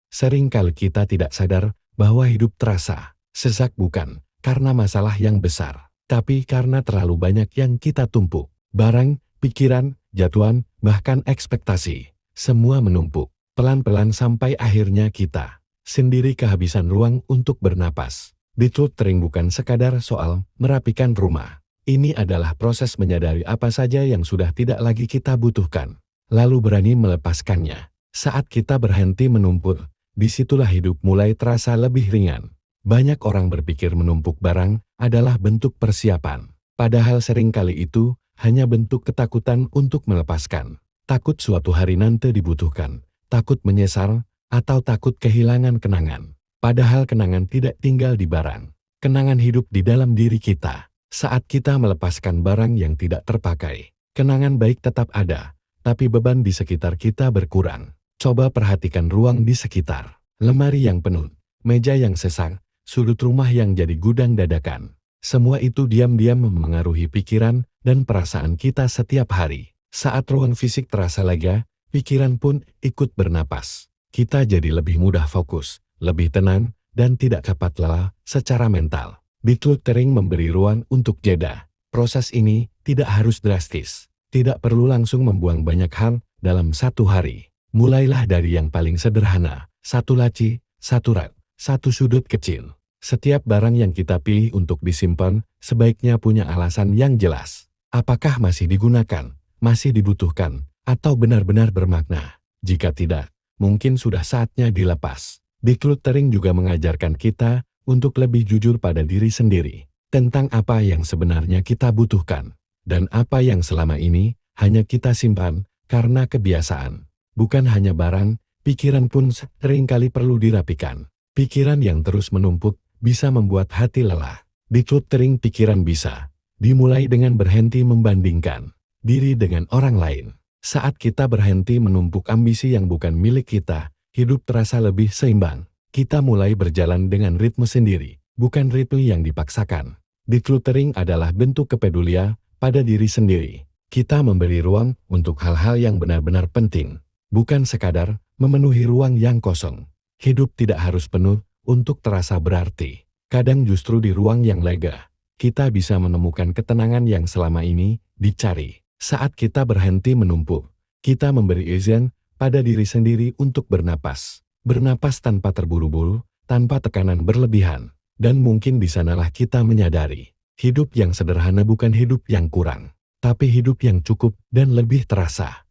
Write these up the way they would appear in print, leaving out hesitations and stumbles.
Seringkali kita tidak sadar bahwa hidup terasa sesak bukan karena masalah yang besar, tapi karena terlalu banyak yang kita tumpuk. Barang, pikiran, jatuhan, bahkan ekspektasi. Semua menumpuk, pelan-pelan sampai akhirnya kita sendiri kehabisan ruang untuk bernapas. Decluttering bukan sekadar soal merapikan rumah. Ini adalah proses menyadari apa saja yang sudah tidak lagi kita butuhkan, lalu berani melepaskannya. Saat kita berhenti menumpuk, disitulah hidup mulai terasa lebih ringan. Banyak orang berpikir menumpuk barang adalah bentuk persiapan, padahal seringkali itu hanya bentuk ketakutan untuk melepaskan. Takut suatu hari nanti dibutuhkan, takut menyesal, atau takut kehilangan kenangan. Padahal kenangan tidak tinggal di barang. Kenangan hidup di dalam diri kita. Saat kita melepaskan barang yang tidak terpakai, kenangan baik tetap ada, tapi beban di sekitar kita berkurang. Coba perhatikan ruang di sekitar. Lemari yang penuh, meja yang sesak, sudut rumah yang jadi gudang dadakan. Semua itu diam-diam memengaruhi pikiran dan perasaan kita setiap hari. Saat ruang fisik terasa lega, pikiran pun ikut bernapas. Kita jadi lebih mudah fokus, lebih tenang, dan tidak cepat lelah secara mental. Decluttering memberi ruang untuk jeda. Proses ini tidak harus drastis. Tidak perlu langsung membuang banyak hal dalam satu hari. Mulailah dari yang paling sederhana. Satu laci, satu rak, satu sudut kecil. Setiap barang yang kita pilih untuk disimpan, sebaiknya punya alasan yang jelas. Apakah masih digunakan, masih dibutuhkan, atau benar-benar bermakna? Jika tidak, mungkin sudah saatnya dilepas. Decluttering juga mengajarkan kita untuk lebih jujur pada diri sendiri, tentang apa yang sebenarnya kita butuhkan, dan apa yang selama ini hanya kita simpan karena kebiasaan. Bukan hanya barang, pikiran pun seringkali perlu dirapikan. Pikiran yang terus menumpuk bisa membuat hati lelah. Decluttering pikiran bisa dimulai dengan berhenti membandingkan diri dengan orang lain. Saat kita berhenti menumpuk ambisi yang bukan milik kita, hidup terasa lebih seimbang. Kita mulai berjalan dengan ritme sendiri, bukan ritme yang dipaksakan. Decluttering adalah bentuk kepedulian pada diri sendiri. Kita memberi ruang untuk hal-hal yang benar-benar penting, bukan sekadar memenuhi ruang yang kosong. Hidup tidak harus penuh untuk terasa berarti. Kadang justru di ruang yang lega, kita bisa menemukan ketenangan yang selama ini dicari. Saat kita berhenti menumpuk, kita memberi izin pada diri sendiri untuk bernapas. Bernapas tanpa terburu-buru, tanpa tekanan berlebihan. Dan mungkin di sanalah kita menyadari, hidup yang sederhana bukan hidup yang kurang, tapi hidup yang cukup dan lebih terasa.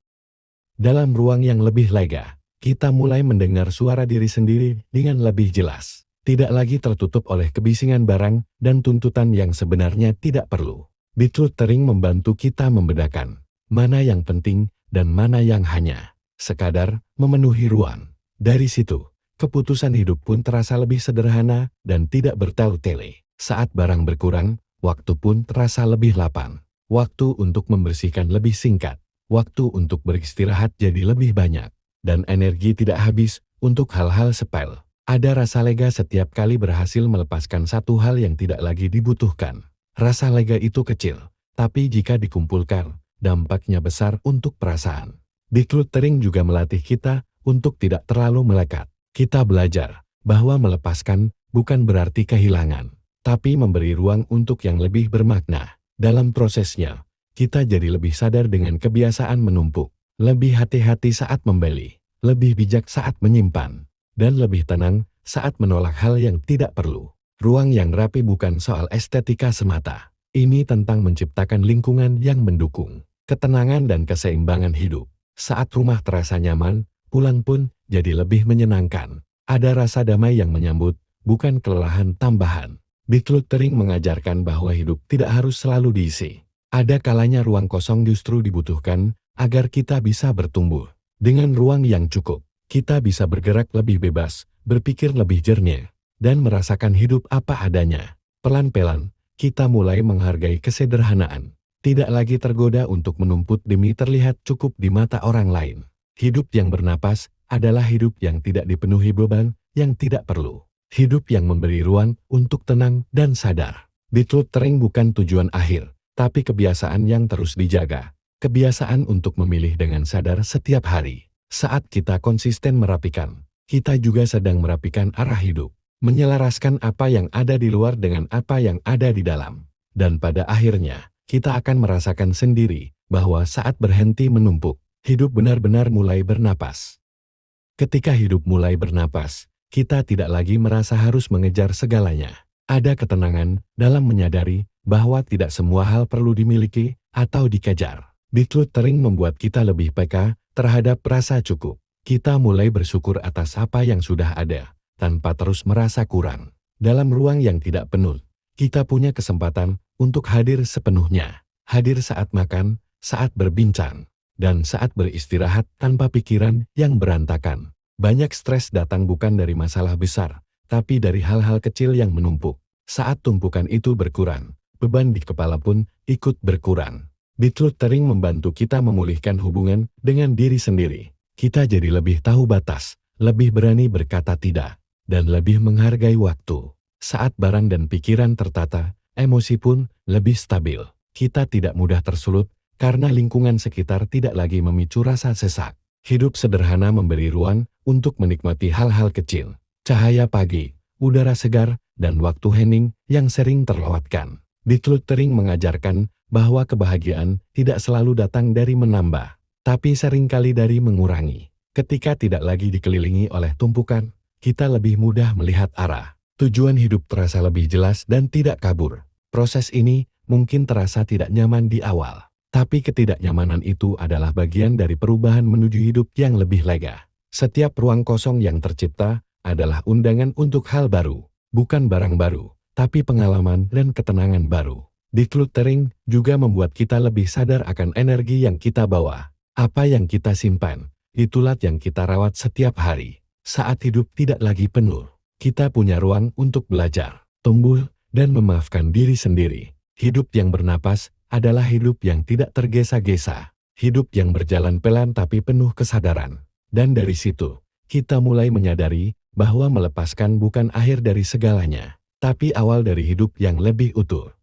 Dalam ruang yang lebih lega, kita mulai mendengar suara diri sendiri dengan lebih jelas. Tidak lagi tertutup oleh kebisingan barang dan tuntutan yang sebenarnya tidak perlu. Decluttering membantu kita membedakan mana yang penting dan mana yang hanya sekadar memenuhi ruang. Dari situ, keputusan hidup pun terasa lebih sederhana dan tidak bertele-tele. Saat barang berkurang, waktu pun terasa lebih lapang. Waktu untuk membersihkan lebih singkat. Waktu untuk beristirahat jadi lebih banyak. Dan energi tidak habis untuk hal-hal sepele. Ada rasa lega setiap kali berhasil melepaskan satu hal yang tidak lagi dibutuhkan. Rasa lega itu kecil, tapi jika dikumpulkan, dampaknya besar untuk perasaan. Decluttering juga melatih kita untuk tidak terlalu melekat. Kita belajar bahwa melepaskan bukan berarti kehilangan, tapi memberi ruang untuk yang lebih bermakna. Dalam prosesnya, kita jadi lebih sadar dengan kebiasaan menumpuk, lebih hati-hati saat membeli, lebih bijak saat menyimpan, dan lebih tenang saat menolak hal yang tidak perlu. Ruang yang rapi bukan soal estetika semata. Ini tentang menciptakan lingkungan yang mendukung ketenangan dan keseimbangan hidup. Saat rumah terasa nyaman, pulang pun jadi lebih menyenangkan. Ada rasa damai yang menyambut, bukan kelelahan tambahan. Decluttering mengajarkan bahwa hidup tidak harus selalu diisi. Ada kalanya ruang kosong justru dibutuhkan agar kita bisa bertumbuh. Dengan ruang yang cukup, kita bisa bergerak lebih bebas, berpikir lebih jernih, dan merasakan hidup apa adanya. Pelan-pelan, kita mulai menghargai kesederhanaan. Tidak lagi tergoda untuk menumpuk demi terlihat cukup di mata orang lain. Hidup yang bernapas adalah hidup yang tidak dipenuhi beban yang tidak perlu. Hidup yang memberi ruang untuk tenang dan sadar. Decluttering bukan tujuan akhir, tapi kebiasaan yang terus dijaga. Kebiasaan untuk memilih dengan sadar setiap hari. Saat kita konsisten merapikan, kita juga sedang merapikan arah hidup, menyelaraskan apa yang ada di luar dengan apa yang ada di dalam. Dan pada akhirnya, kita akan merasakan sendiri bahwa saat berhenti menumpuk, hidup benar-benar mulai bernapas. Ketika hidup mulai bernapas, kita tidak lagi merasa harus mengejar segalanya. Ada ketenangan dalam menyadari bahwa tidak semua hal perlu dimiliki atau dikejar. Decluttering membuat kita lebih peka terhadap rasa cukup. Kita mulai bersyukur atas apa yang sudah ada, tanpa terus merasa kurang. Dalam ruang yang tidak penuh, kita punya kesempatan untuk hadir sepenuhnya. Hadir saat makan, saat berbincang, dan saat beristirahat tanpa pikiran yang berantakan. Banyak stres datang bukan dari masalah besar, tapi dari hal-hal kecil yang menumpuk. Saat tumpukan itu berkurang, beban di kepala pun ikut berkurang. Decluttering membantu kita memulihkan hubungan dengan diri sendiri. Kita jadi lebih tahu batas, lebih berani berkata tidak, dan lebih menghargai waktu. Saat barang dan pikiran tertata, emosi pun lebih stabil. Kita tidak mudah tersulut, karena lingkungan sekitar tidak lagi memicu rasa sesak. Hidup sederhana memberi ruang untuk menikmati hal-hal kecil. Cahaya pagi, udara segar, dan waktu hening yang sering terlewatkan. Decluttering mengajarkan bahwa kebahagiaan tidak selalu datang dari menambah, tapi seringkali dari mengurangi. Ketika tidak lagi dikelilingi oleh tumpukan, kita lebih mudah melihat arah. Tujuan hidup terasa lebih jelas dan tidak kabur. Proses ini mungkin terasa tidak nyaman di awal, tapi ketidaknyamanan itu adalah bagian dari perubahan menuju hidup yang lebih lega. Setiap ruang kosong yang tercipta adalah undangan untuk hal baru, bukan barang baru, tapi pengalaman dan ketenangan baru. Decluttering juga membuat kita lebih sadar akan energi yang kita bawa. Apa yang kita simpan, itulah yang kita rawat setiap hari. Saat hidup tidak lagi penuh, kita punya ruang untuk belajar, tumbuh, dan memaafkan diri sendiri. Hidup yang bernapas adalah hidup yang tidak tergesa-gesa. Hidup yang berjalan pelan tapi penuh kesadaran. Dan dari situ, kita mulai menyadari bahwa melepaskan bukan akhir dari segalanya, tapi awal dari hidup yang lebih utuh.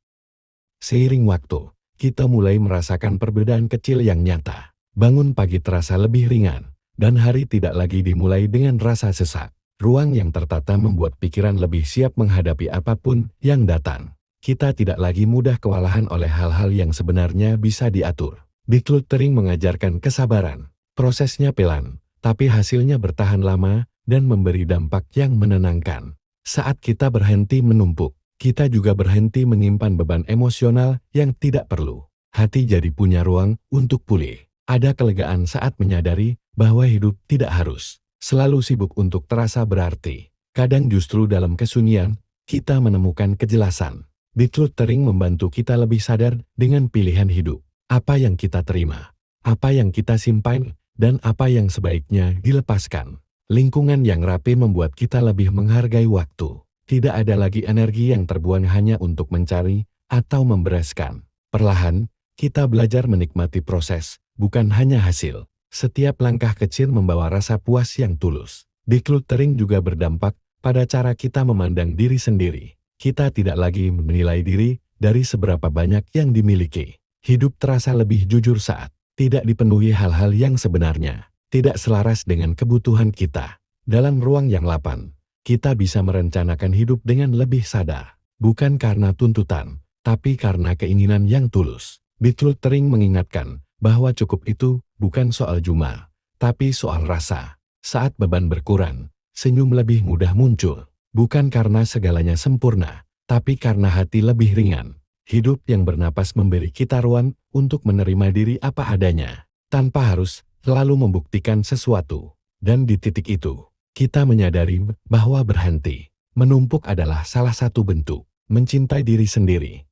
Seiring waktu, kita mulai merasakan perbedaan kecil yang nyata. Bangun pagi terasa lebih ringan, dan hari tidak lagi dimulai dengan rasa sesak. Ruang yang tertata membuat pikiran lebih siap menghadapi apapun yang datang. Kita tidak lagi mudah kewalahan oleh hal-hal yang sebenarnya bisa diatur. Decluttering mengajarkan kesabaran. Prosesnya pelan, tapi hasilnya bertahan lama dan memberi dampak yang menenangkan. Saat kita berhenti menumpuk, kita juga berhenti menyimpan beban emosional yang tidak perlu. Hati jadi punya ruang untuk pulih. Ada kelegaan saat menyadari bahwa hidup tidak harus selalu sibuk untuk terasa berarti. Kadang justru dalam kesunyian, kita menemukan kejelasan. Decluttering membantu kita lebih sadar dengan pilihan hidup. Apa yang kita terima, apa yang kita simpan, dan apa yang sebaiknya dilepaskan. Lingkungan yang rapi membuat kita lebih menghargai waktu. Tidak ada lagi energi yang terbuang hanya untuk mencari atau membereskan. Perlahan, kita belajar menikmati proses, bukan hanya hasil. Setiap langkah kecil membawa rasa puas yang tulus. Decluttering juga berdampak pada cara kita memandang diri sendiri. Kita tidak lagi menilai diri dari seberapa banyak yang dimiliki. Hidup terasa lebih jujur saat tidak dipenuhi hal-hal yang sebenarnya tidak selaras dengan kebutuhan kita. Dalam ruang yang lapang, kita bisa merencanakan hidup dengan lebih sadar. Bukan karena tuntutan, tapi karena keinginan yang tulus. Decluttering mengingatkan bahwa cukup itu bukan soal jumlah, tapi soal rasa. Saat beban berkurang, senyum lebih mudah muncul. Bukan karena segalanya sempurna, tapi karena hati lebih ringan. Hidup yang bernapas memberi kita ruang untuk menerima diri apa adanya, tanpa harus selalu membuktikan sesuatu. Dan di titik itu, kita menyadari bahwa berhenti menumpuk adalah salah satu bentuk mencintai diri sendiri.